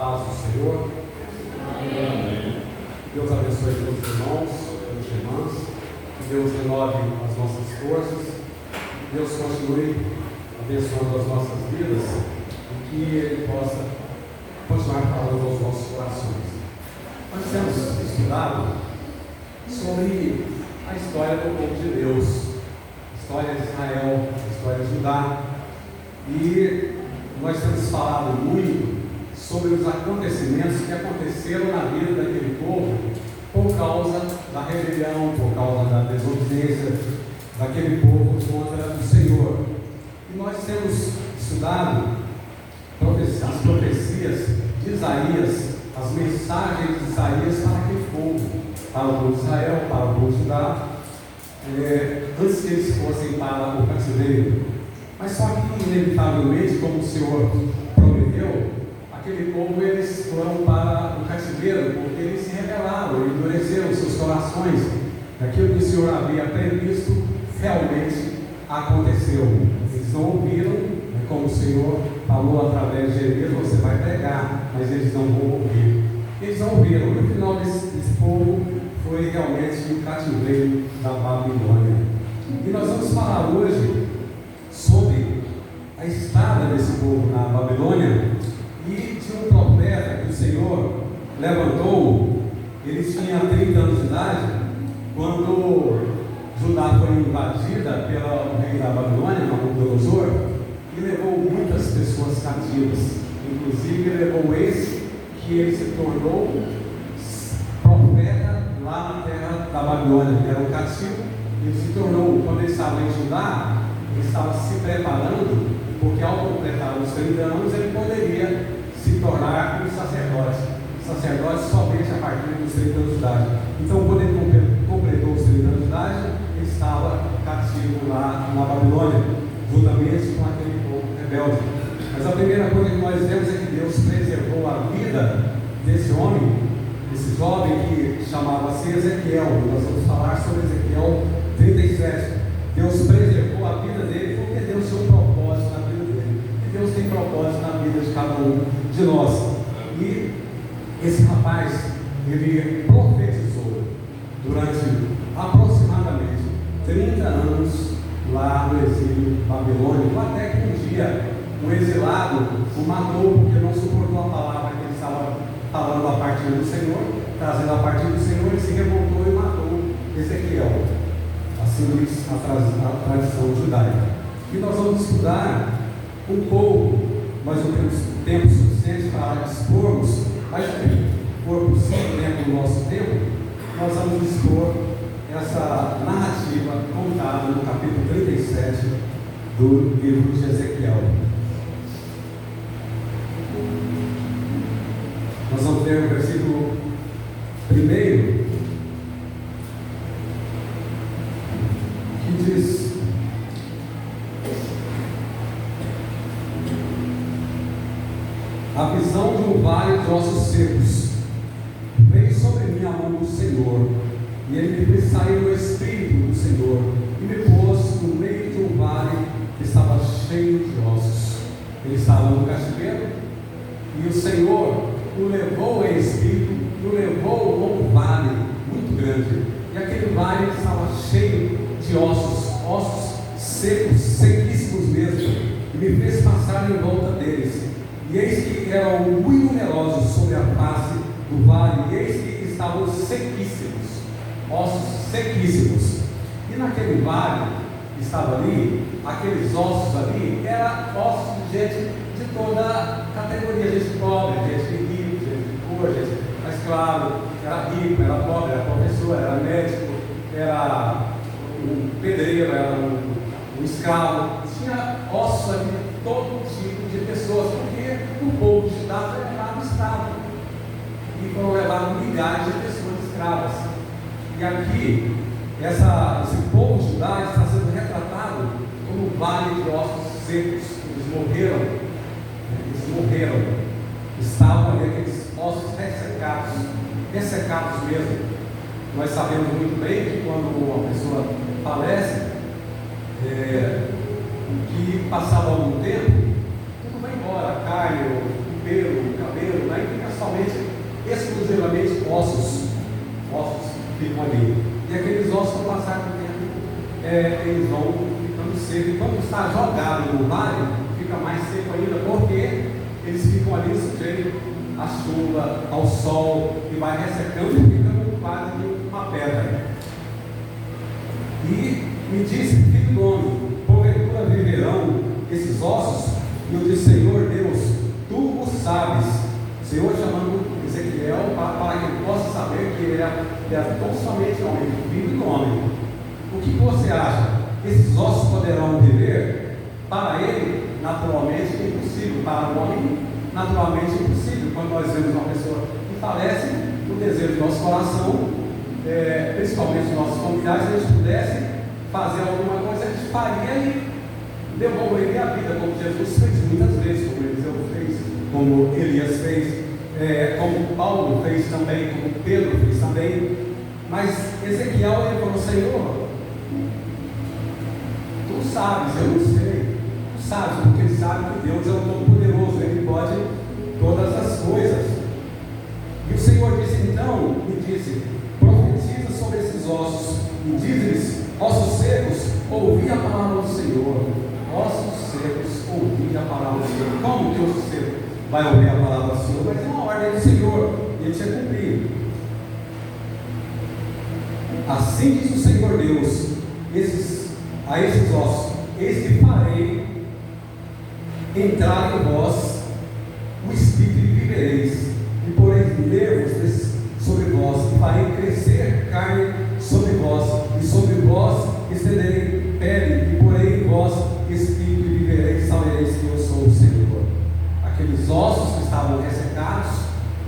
paz do Senhor. Amém. Deus abençoe todos os irmãos, todas as irmãs. Que Deus renove as nossas forças. Que Deus continue abençoando as nossas vidas e que Ele possa continuar falando aos nossos corações. Nós temos estudado sobre a história do povo de Deus, a história de Israel, a história de Judá. E nós temos falado muito sobre os acontecimentos que aconteceram na vida daquele povo por causa da rebelião, por causa da desobediência daquele povo contra o Senhor. E nós temos estudado as profecias de Isaías, as mensagens de Isaías para aquele povo, para o povo de Israel, para o povo de Judá, antes que eles fossem para o cativeiro. Mas só que, inevitavelmente, como o Senhor prometeu, aquele povo, eles foram para o cativeiro, porque eles se rebelaram, endureceram seus corações. Aquilo que o Senhor havia previsto, realmente aconteceu. Eles não ouviram, como o Senhor falou através de Jeremias, você vai pregar, mas eles não vão ouvir. Eles não ouviram. No final desse povo, foi realmente o cativeiro da Babilônia. E nós vamos falar hoje sobre a estada desse povo na Babilônia e de um profeta que o Senhor levantou. Ele tinha 30 anos de idade quando Judá foi invadida pelo rei da Babilônia, Nabucodonosor, e levou muitas pessoas cativas. Inclusive levou esse que ele se tornou profeta lá na terra da Babilônia. Ele era um cativo, ele se tornou, quando ele estava em Judá, ele estava se preparando, porque ao completar os 30 anos ele poderia se tornar um sacerdote. Sacerdote somente a partir dos 30 anos de idade. Então, quando ele completou os 30 anos de idade, ele estava cativo lá na Babilônia, juntamente com aquele povo rebelde. Mas a primeira coisa que nós vemos é que Deus preservou a vida desse homem, desse jovem que chamava-se Ezequiel. Nós vamos falar sobre Ezequiel 37. Deus preservou a vida dele porque Deus tem um propósito na vida dele. E Deus tem propósito na vida de cada um de nós. E esse rapaz, ele profetizou durante aproximadamente 30 anos lá no exílio babilônico, até que um dia o exilado o matou porque não suportou a palavra que ele estava falando a partir do Senhor, trazendo a partir do Senhor. Ele se revoltou e matou Ezequiel. Assim diz a tradição judaica. E nós vamos estudar um pouco, nós não temos tempo suficiente para expormos, mas se for possível dentro do nosso tempo, nós vamos expor essa narrativa contada no capítulo 37 do livro de Ezequiel. Nós vamos ler o versículo 1, diz: a visão de um vale de ossos secos veio sobre mim a mão do Senhor, e ele me fez sair no Espírito do Senhor e me pôs no meio de um vale que estava cheio de ossos. Ele estava no cativeiro e o Senhor o levou em Espírito e o levou a um vale muito grande, e aquele vale estava cheio de ossos secos, sequíssimos mesmo, e me fez passar em volta deles, e eis que eram muito numerosos sobre a face do vale, e eis que estavam sequíssimos, ossos sequíssimos. E naquele vale que estava ali, aqueles ossos ali, eram ossos de gente de toda categoria, gente pobre, gente rica, gente de cor, gente mais claro, era rico, era pobre, era professor, era médico, era um pedreiro, era um escravo. Tinha ossos ali de todo tipo de pessoas, porque o povo de Judá foi levado escravo, e foram levados milhares de pessoas escravas. E aqui, esse povo de Judá está sendo retratado como um vale de ossos secos. Eles morreram, estavam ali aqueles ossos ressecados mesmo. Nós sabemos muito bem que quando uma pessoa falece, que passado algum tempo, tudo vai embora, a carne, o pelo, o cabelo, vai eles vão ficando secos. E quando está jogado no vale, fica mais seco ainda, porque eles ficam ali sujeitos à chuva, ao sol, e vai ressecando e ficando quase uma pedra. E me disse, filho do homem, porventura viverão esses ossos? E eu disse, Senhor Deus, tu o sabes. O Senhor chamando Ezequiel para que ele possa saber que ele é tão somente homem, filho do homem. O que você acha? Esses ossos poderão viver? Para ele, naturalmente é impossível. Para o homem, naturalmente é impossível. Quando nós vemos uma pessoa que falece, o desejo do nosso coração, principalmente dos nossos familiares, se a gente pudesse fazer alguma coisa, a gente faria e devolveria a vida, como Jesus fez muitas vezes, como Eliseu fez, como Elias fez, como Paulo fez também, como Pedro fez também. Mas Ezequiel, ele falou, Senhor, tu sabes, eu não sei, tu sabes, porque ele sabe que Deus é o Todo-Poderoso, ele pode todas as coisas. E o Senhor disse, então, me disse, profetiza sobre esses ossos, e diz-lhes, ossos secos, ouvi a palavra do Senhor. Ossos secos, ouvi a palavra do Senhor. Como que o osso seco vai ouvir a palavra do Senhor? Mas é uma ordem do Senhor, e ele tinha cumprido. Assim diz o Senhor Deus, a esses ossos, eis que farei entrar em vós o Espírito e vivereis, e porei nervos sobre vós, e farei crescer carne sobre vós, e sobre vós estenderei pele, e porei em vós Espírito e vivereis, e sabereis que eu sou o Senhor. Aqueles ossos que estavam ressecados,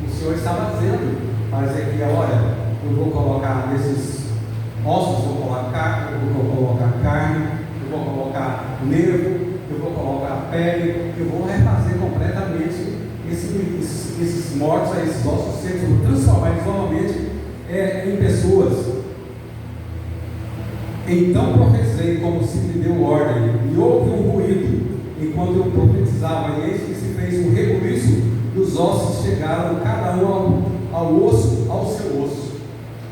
o Senhor estava dizendo para Ezequiel, olha, eu vou colocar nesses ossos, vou colocar carne, eu vou colocar nervo, eu vou colocar pele, eu vou refazer completamente esses mortos, esses ossos secos, eu vou transformar eles novamente em pessoas. Então profetizei como se me deu ordem, e houve um ruído enquanto eu profetizava, e eis que se fez um rebuliço, e os ossos chegaram cada um ao osso, ao seu osso.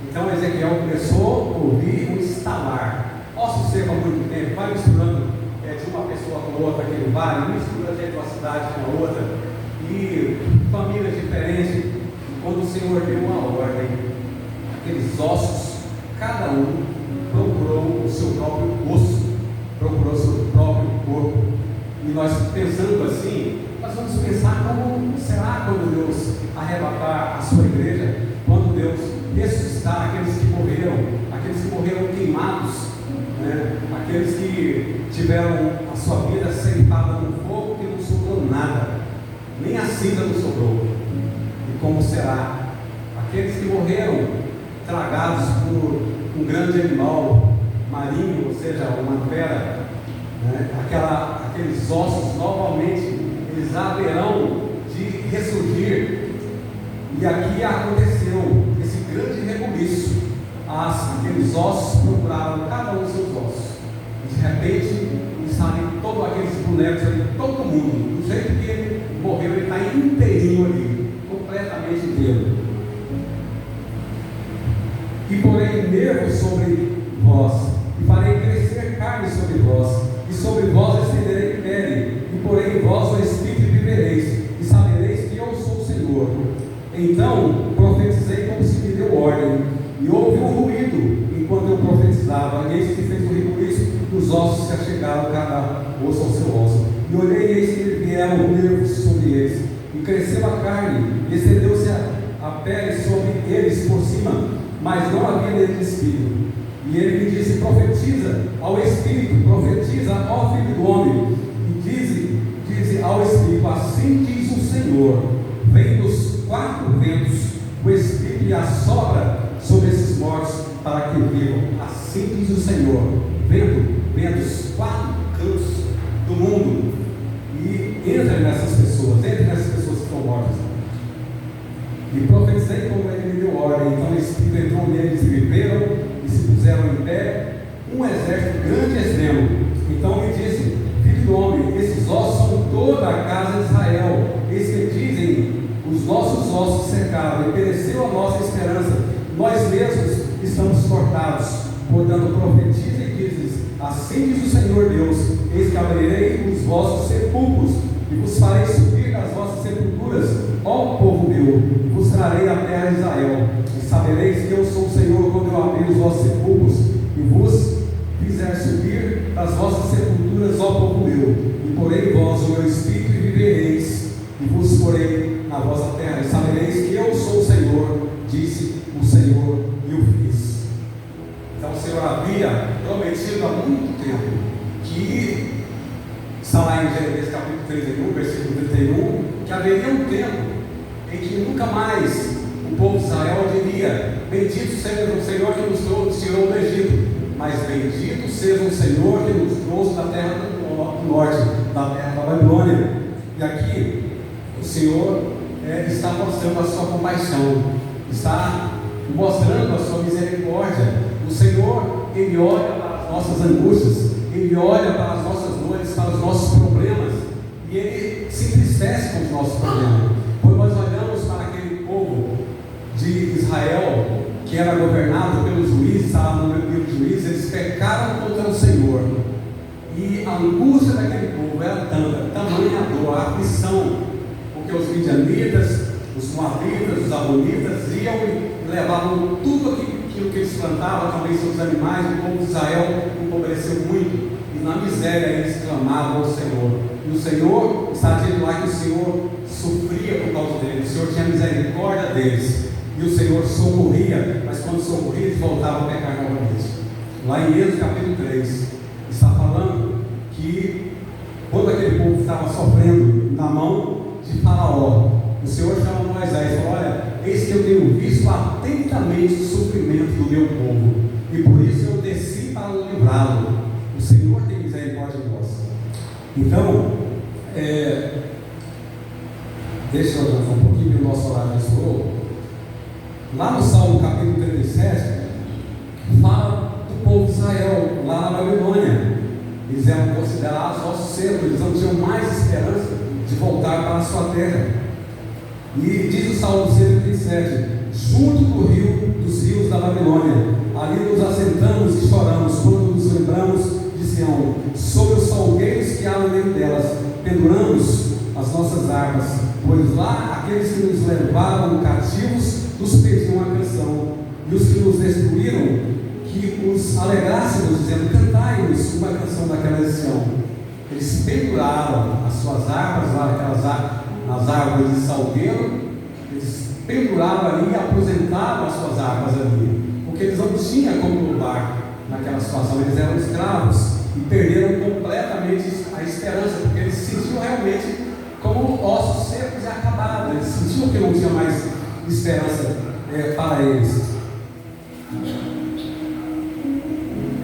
Então Ezequiel começou a ouvir um estalar. Osso seco há muito tempo, vai misturando de uma pessoa com outra, aquele vale, mistura de uma cidade com a outra, e famílias diferentes. E quando o Senhor deu uma ordem, aqueles ossos, cada um procurou o seu próprio osso, procurou o seu próprio corpo. E nós pensando assim, nós vamos pensar como será quando Deus arrebatar a sua igreja, quando Deus ressuscitar aqueles que morreram queimados, né? Aqueles que tiveram a sua vida ceifada no fogo, que não sobrou nada, nem a cinza não sobrou. E como será? Aqueles que morreram tragados por um grande animal marinho, ou seja, uma fera, né? Aqueles ossos novamente, eles haverão de ressurgir. E aqui aconteceu esse grande rebuliço. Aqueles ossos procuraram cada um dos seus ossos. E de repente, saem todos aqueles bonecos ali, todo mundo, do jeito que ele morreu, ele está inteirinho ali, completamente inteiro. E porei nervos sobre vós, e farei crescer carne sobre vós, e sobre vós estenderei pele, e porei em vós o Espírito e vivereis, e sabereis que eu sou o Senhor. Então profetizei como se me deu ordem, e houve um ruído enquanto eu profetizava, e eis que fez um rebuliço, e os ossos se achegaram cada osso ao seu osso. E olhei, e eis que vieram nervos sobre eles, e cresceu a carne, e estendeu-se a pele sobre eles por cima, mas não havia nele espírito. E ele me disse, profetiza ao Espírito, profetiza ao Filho do Homem, e dize ao Espírito, assim diz o Senhor, vem dos quatro ventos, o Espírito e assopra sobre esses mortos para que vivam. Assim diz o Senhor, vem dos quatro cantos do mundo, e entre nessas pessoas que estão mortas. E profetizei como ele me deu ordem. Então o Espírito entrou neles e viveram, e se puseram em pé, um exército grande e extremo. Então me disse, filho do homem, esses ossos são toda a casa de Israel. Eis que dizem, os nossos ossos secaram, e pereceu a nossa esperança. Nós mesmos estamos cortados. Portanto, profetiza e dizes, Assim diz o Senhor Deus: eis que abrirei os vossos sepulcros, e vos farei subir das vossas sepulturas, ó povo meu, e vos trarei a terra de Israel. E sabereis que eu sou o Senhor quando eu abrir os vossos sepulcros, e vos fizer subir das vossas sepulturas, ó povo meu, e porei em vós o meu espírito, e vivereis, e vos porei na vossa terra, e sabereis que eu sou o Senhor, disse o Senhor, e o fiz. Então o Senhor havia prometido há muito tempo que, está lá em Jeremias capítulo 31, versículo 31, que haveria um tempo em que nunca mais o povo de Israel diria: bendito seja o Senhor que nos tirou do Egito, mas bendito seja o Senhor que nos trouxe da terra do norte, da terra da Babilônia. E aqui o Senhor está mostrando a sua compaixão, está mostrando a sua misericórdia. O Senhor, Ele olha para as nossas angústias, Ele olha para as nossas dores, para os nossos problemas, e Ele se entristece com os nossos problemas. Quando nós olhamos para aquele povo de Israel, que era governado pelos juízes, estava no livro de Juízes, eles pecaram contra o Senhor, e a angústia daquele povo era tamanha a dor, a aflição, porque os midianitas, os moabitas, os amonitas iam e levavam tudo aquilo que eles plantavam, também seus animais. O povo de Israel empobreceu muito, e na miséria eles clamavam ao Senhor, e o Senhor está dizendo lá que o Senhor sofria por causa deles, o Senhor tinha misericórdia deles, e o Senhor socorria, mas quando socorria eles voltavam a pecar novamente. Lá em Êxodo capítulo 3 está falando que quando aquele povo estava sofrendo na mão de Faraó, o Senhor chama Moisés e fala: olha, eis que eu tenho visto atentamente o sofrimento do meu povo, e por isso eu desci para livrá-lo. O Senhor tem misericórdia de nós. Então, deixa eu avançar um pouquinho, que o nosso horário já estourou. Lá no Salmo capítulo 37, fala do povo de Israel, lá na Babilônia. Eles eram considerados ossos secos, eles não tinham mais esperança de voltar para a sua terra. E diz o Salmo 137: junto do rio, dos rios da Babilônia, ali nos assentamos e choramos, quando nos lembramos de Sião, sobre os salgueiros que há no meio delas, penduramos as nossas armas, pois lá aqueles que nos levaram cativos nos pediam uma canção, e os que nos destruíram, que os alegrássemos, dizendo: cantai-nos uma canção daquela Sião. Eles penduraram as suas armas lá, nas árvores de salgueiro, eles penduravam ali e aposentavam as suas armas ali, porque eles não tinham como lutar naquela situação. Eles eram escravos e perderam completamente a esperança, porque eles se sentiam realmente como ossos secos e acabados. Eles sentiam que não tinha mais esperança para eles.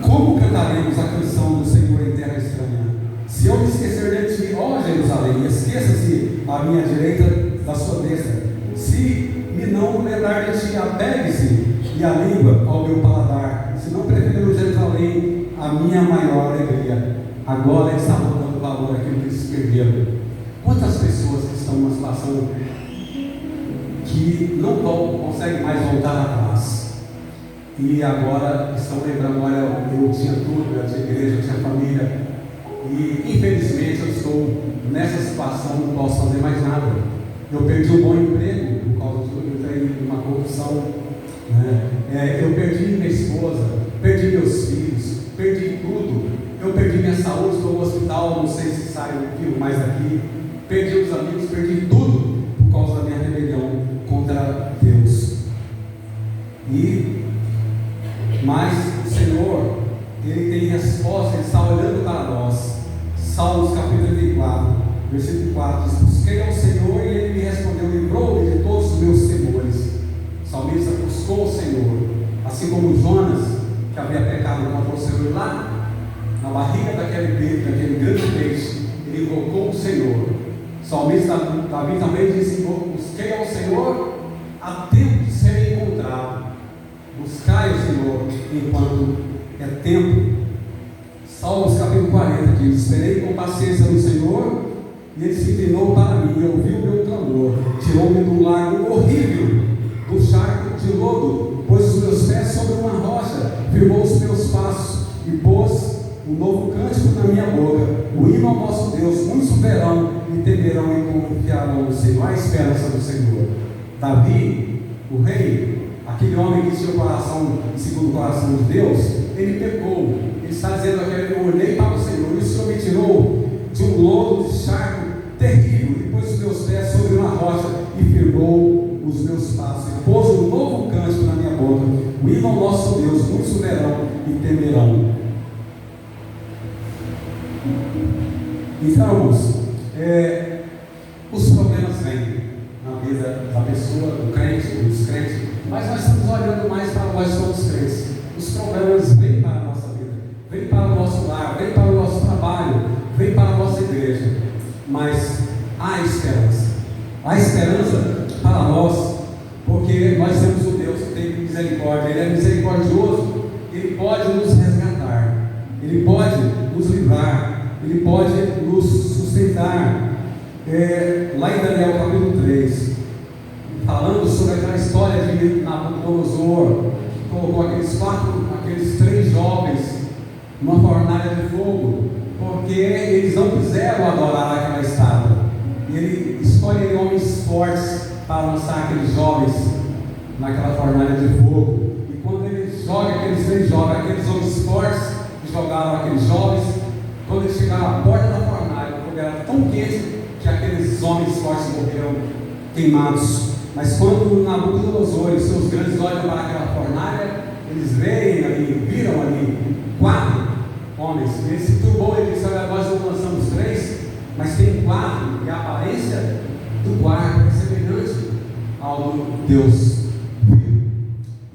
Como cantaremos a canção do Senhor em terra estranha? Se eu me esquecer de ti, ó Jerusalém, esqueça-se à minha direita da sua destra. Se me não lembrar de ti, apegue-se e a língua ao meu paladar. Se não preferir Jerusalém, a minha maior alegria. Agora ele está dando valor àquilo que eles perderam. Quantas pessoas que estão numa situação que não conseguem mais voltar atrás, e agora estão lembrando: olha, eu tinha tudo, eu tinha igreja, eu tinha família, e infelizmente eu estou nessa situação, não posso fazer mais nada. Eu perdi um bom emprego por causa de eu entrei numa corrupção, né? Eu perdi minha esposa, perdi meus filhos, perdi tudo. Eu perdi minha saúde, estou no hospital, não sei se saio mais daqui. Perdi os amigos, perdi tudo por causa da minha rebelião contra Deus. Mas o Senhor, Ele tem resposta, Ele está olhando para nós. Salmos capítulo 34, versículo 4 diz: busquei ao Senhor e Ele me respondeu, livrou-me de todos os meus temores. O salmista buscou o Senhor, assim como Jonas, que havia pecado contra o Senhor, lá na barriga daquele grande peixe, ele invocou o Senhor. O salmista Davi também disse: busquei ao Senhor a tempo de ser encontrado. Buscai o Senhor enquanto é tempo. Salmos capítulo 40 diz: esperei com paciência no Senhor, e Ele se inclinou para mim e ouviu o meu clamor. Tirou-me do lago horrível, do charco de lodo, pôs os meus pés sobre uma rocha, firmou os meus passos e pôs um cântico na minha boca, o hino ao nosso Deus, muitos verão e temerão e confiarão no Senhor. A esperança do Senhor. Davi, o rei, aquele homem que tinha o coração segundo o coração de Deus, ele pecou. Ele está dizendo aqui: eu olhei para o Senhor e o Senhor me tirou de um lodo de charco terrível, e pôs os meus pés sobre uma rocha e firmou os meus passos, e pôs um novo cântico na minha boca, o hino ao nosso Deus, muitos verão e temerão. Então, os problemas vêm na vida da pessoa, do crente, do descrente, mas nós estamos olhando mais para nós que somos crentes. Os problemas vêm para a nossa vida, vêm para o nosso lar, vêm para o nosso trabalho, vêm para a nossa igreja, mas há esperança. Há esperança para nós, porque nós temos um Deus que tem misericórdia. Ele é misericordioso, Ele pode nos resgatar, Ele pode nos livrar, Ele pode nos sustentar. Lá em Daniel capítulo 3, falando sobre aquela história de Nabucodonosor, que colocou aqueles 3 jovens numa fornalha de fogo, porque eles não quiseram adorar aquela estátua. E ele escolhe homens fortes para lançar aqueles jovens naquela fornalha de fogo. E quando ele joga aqueles 3 jovens, aqueles homens fortes que jogaram aqueles jovens, quando eles chegaram à porta da fornalha, o fogo era tão quente que aqueles homens fortes morreram queimados. Mas quando Nabucodonosor e seus grandes olham para aquela fornalha, eles viram ali 4 homens. Ele se turbou e disse: olha, nós não lançamos 3, mas tem 4, e a aparência do quarto é semelhante ao do Deus vivo.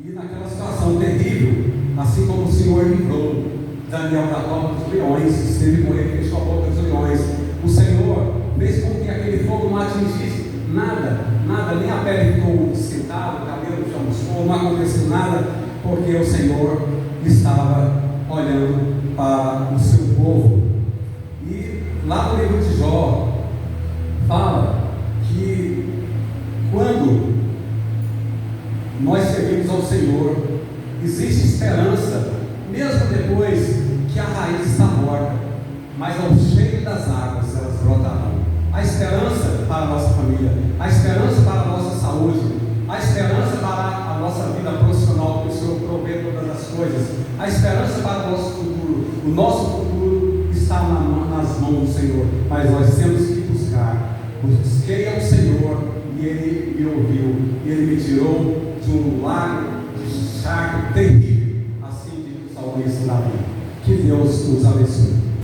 E naquela situação terrível, assim como o Senhor livrou Daniel da cova dos leões, esteve com ele, fechou a boca dos leões, o Senhor fez com que aquele fogo não atingisse nada, nem a pele ficou esquentada, o cabelo chamuscou, não aconteceu nada, porque o Senhor estava olhando para o seu povo. E lá no livro de Jó fala que quando nós servimos ao Senhor, existe esperança, mesmo depois que a raiz está morta, mas ao cheio das águas elas brotarão. A esperança para a nossa família, a esperança para a nossa saúde, a esperança para a nossa vida profissional, que o Senhor provê todas as coisas, a esperança para o nosso futuro. O nosso futuro está nas mãos do Senhor, mas nós temos que buscar. Busquei ao Senhor e Ele me ouviu, e Ele me tirou de um lago de charco terrível, assim diz o salmista Davi. Que Deus nos abençoe.